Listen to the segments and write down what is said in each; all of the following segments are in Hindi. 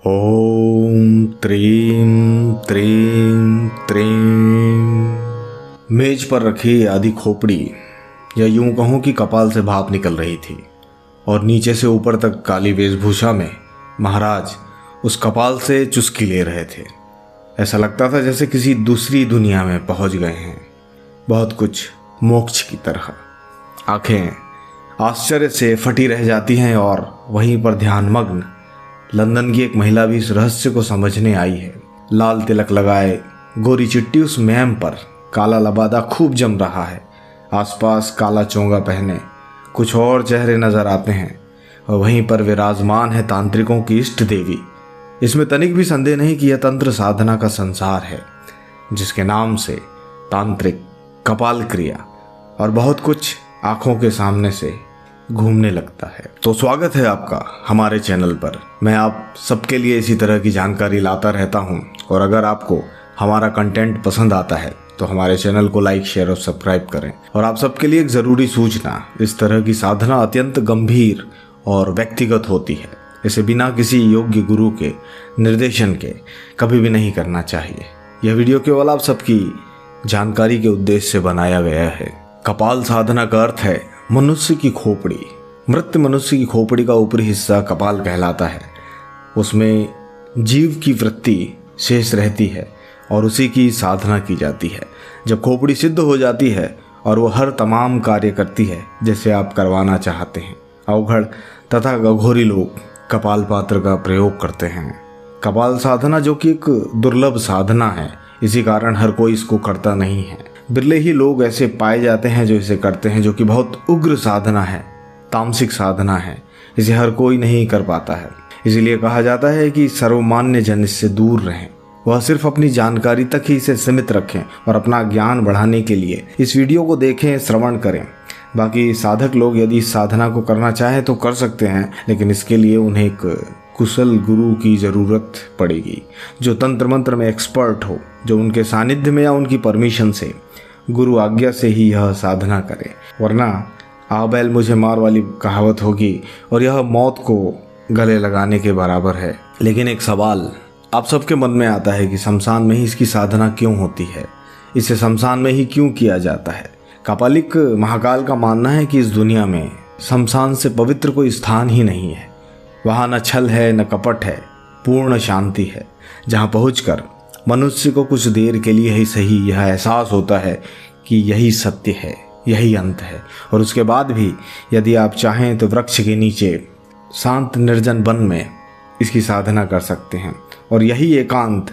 ओम त्रीं त्रीं त्रीं। मेज पर रखी आधी खोपड़ी या यूं कहूं कि कपाल से भाप निकल रही थी और नीचे से ऊपर तक काली वेशभूषा में महाराज उस कपाल से चुस्की ले रहे थे। ऐसा लगता था जैसे किसी दूसरी दुनिया में पहुंच गए हैं, बहुत कुछ मोक्ष की तरह। आंखें आश्चर्य से फटी रह जाती हैं और वहीं पर ध्यानमग्न लंदन की एक महिला भी इस रहस्य को समझने आई है। लाल तिलक लगाए गोरी चिट्टी उस मैम पर काला लबादा खूब जम रहा है। आसपास काला चोंगा पहने कुछ और चेहरे नजर आते हैं और वहीं पर विराजमान है तांत्रिकों की इष्ट देवी। इसमें तनिक भी संदेह नहीं कि यह तंत्र साधना का संसार है, जिसके नाम से तांत्रिक, कपाल क्रिया और बहुत कुछ आंखों के सामने से घूमने लगता है। तो स्वागत है आपका हमारे चैनल पर। मैं आप सबके लिए इसी तरह की जानकारी लाता रहता हूं और अगर आपको हमारा कंटेंट पसंद आता है तो हमारे चैनल को लाइक, शेयर और सब्सक्राइब करें। और आप सबके लिए एक ज़रूरी सूचना, इस तरह की साधना अत्यंत गंभीर और व्यक्तिगत होती है। इसे बिना किसी योग्य गुरु के निर्देशन के कभी भी नहीं करना चाहिए। यह वीडियो केवल आप सबकी जानकारी के उद्देश्य से बनाया गया है। कपाल साधना का अर्थ है मनुष्य की खोपड़ी। मृत मनुष्य की खोपड़ी का ऊपरी हिस्सा कपाल कहलाता है। उसमें जीव की वृत्ति शेष रहती है और उसी की साधना की जाती है। जब खोपड़ी सिद्ध हो जाती है और वो हर तमाम कार्य करती है जैसे आप करवाना चाहते हैं, अवघड़ तथा अघोरी लोग कपाल पात्र का प्रयोग करते हैं। कपाल साधना जो कि एक दुर्लभ साधना है, इसी कारण हर कोई इसको करता नहीं है। बिरले ही लोग ऐसे पाए जाते हैं जो इसे करते हैं, जो कि बहुत उग्र साधना है, तामसिक साधना है। इसे हर कोई नहीं कर पाता है। इसीलिए कहा जाता है कि सर्वमान्य जन इससे दूर रहें। वह सिर्फ अपनी जानकारी तक ही इसे सीमित रखें और अपना ज्ञान बढ़ाने के लिए इस वीडियो को देखें, श्रवण करें। बाकी साधक लोग यदि इस साधना को करना चाहें तो कर सकते हैं, लेकिन इसके लिए उन्हें एक कुशल गुरु की ज़रूरत पड़ेगी जो तंत्र मंत्र में एक्सपर्ट हो, जो उनके सानिध्य में या उनकी परमिशन से, गुरु आज्ञा से ही यह साधना करे। वरना आ बैल मुझे मार वाली कहावत होगी और यह मौत को गले लगाने के बराबर है। लेकिन एक सवाल आप सबके मन में आता है कि शमशान में ही इसकी साधना क्यों होती है, इसे शमशान में ही क्यों किया जाता है। कापालिक महाकाल का मानना है कि इस दुनिया में शमशान से पवित्र कोई स्थान ही नहीं है। वहाँ न छल है न कपट है, पूर्ण शांति है, जहाँ पहुँचकर मनुष्य को कुछ देर के लिए ही सही यह एहसास होता है कि यही सत्य है, यही अंत है। और उसके बाद भी यदि आप चाहें तो वृक्ष के नीचे शांत निर्जन वन में इसकी साधना कर सकते हैं। और यही एकांत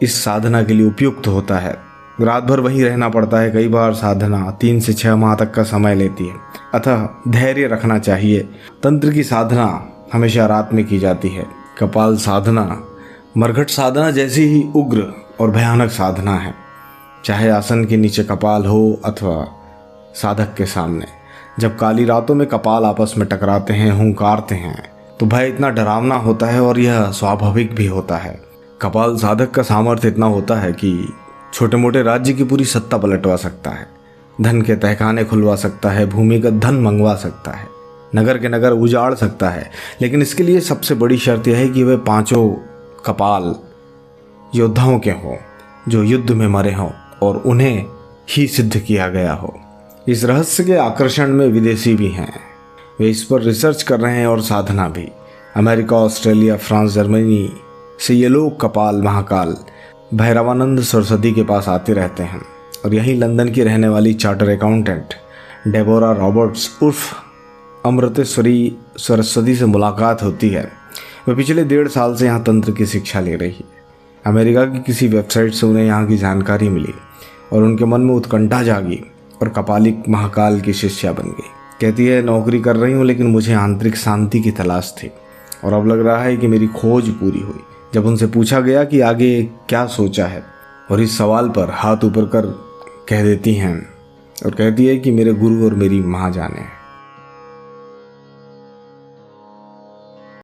इस साधना के लिए उपयुक्त होता है। रात भर वहीं रहना पड़ता है। कई बार साधना 3 से 6 माह तक का समय लेती है, अतः धैर्य रखना चाहिए। तंत्र की साधना हमेशा रात में की जाती है। कपाल साधना मरघट साधना जैसी ही उग्र और भयानक साधना है, चाहे आसन के नीचे कपाल हो अथवा साधक के सामने। जब काली रातों में कपाल आपस में टकराते हैं, हुंकारते हैं, तो भय इतना डरावना होता है और यह स्वाभाविक भी होता है। कपाल साधक का सामर्थ्य इतना होता है कि छोटे मोटे राज्य की पूरी सत्ता पलटवा सकता है, धन के तहखाने खुलवा सकता है, भूमिगत धन मंगवा सकता है, नगर के नगर उजाड़ सकता है। लेकिन इसके लिए सबसे बड़ी शर्त यह है कि वे 5 कपाल योद्धाओं के हों जो युद्ध में मरे हों और उन्हें ही सिद्ध किया गया हो। इस रहस्य के आकर्षण में विदेशी भी हैं, वे इस पर रिसर्च कर रहे हैं और साधना भी। अमेरिका, ऑस्ट्रेलिया, फ्रांस, जर्मनी से ये लोग कपाल महाकाल भैरवानंद सरस्वती के पास आते रहते हैं। और यहीं लंदन की रहने वाली चार्टर अकाउंटेंट डेबोरा रॉबर्ट्स उर्फ अमृतेश्वरी सरस्वती से मुलाकात होती है। वह पिछले 1.5 साल से यहाँ तंत्र की शिक्षा ले रही है। अमेरिका की किसी वेबसाइट से उन्हें यहाँ की जानकारी मिली और उनके मन में उत्कंठा जागी और कपालिक महाकाल की शिष्या बन गई। कहती है, नौकरी कर रही हूँ लेकिन मुझे आंतरिक शांति की तलाश थी और अब लग रहा है कि मेरी खोज पूरी हुई। जब उनसे पूछा गया कि आगे क्या सोचा है, और इस सवाल पर हाथ ऊपर कर कह देती हैं और कहती है कि मेरे गुरु और मेरी माँ जाने।